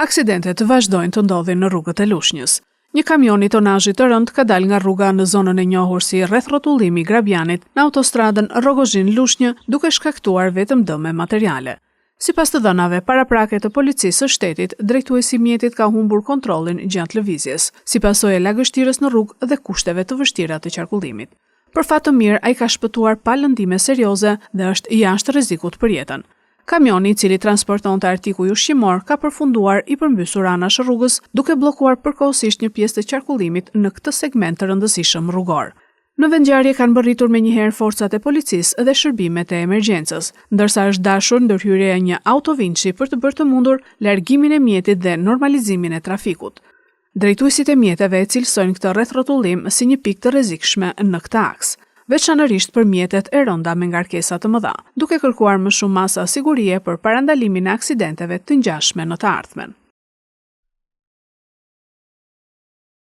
Aksidentet vazhdojnë të ndodhin në rrugët e Lushnjës. Një kamion i tonazhit të rënd ka dalë nga rruga në zonën e njohur si rreth rrotullimi i Grabianit në autostradën Rogozhin-Lushnjë, duke shkaktuar vetëm dëme materiale. Sipas të dhënave paraprake të policisë së shtetit, drejtuesi i mjetit ka humbur kontrollin gjatë lëvizjes, si pasojë e lagështirës në rrugë dhe kushteve të vështira të qarkullimit. Për fat të mirë, ai ka shpëtuar pa lëndime serioze dhe është jashtë rrezikut për jetën. Kamioni i cili transportonte artikuj ushqimor ka përfunduar i përmbysur anash rrugës, duke bllokuar përkohësisht një pjesë të qarkullimit në këtë segment të rëndësishëm rrugor. Në vendngjarje kanë bërritur menjëherë forcat e policisë dhe shërbimet e emergjencës, ndërsa është dashur ndërhyrja e një autovinçi për të bërë të mundur largimin e mjetit dhe normalizimin e trafikut. Drejtuesit e mjeteve e cilësojnë këtë rrethrrotullim si një pikë të rrezikshme në këtë aks, veçanërisht për mjetet e rënda me ngarkesa të mëdha, duke kërkuar më shumë masa sigurie për parandalimin e aksidenteve të ngjashme në të ardhmen.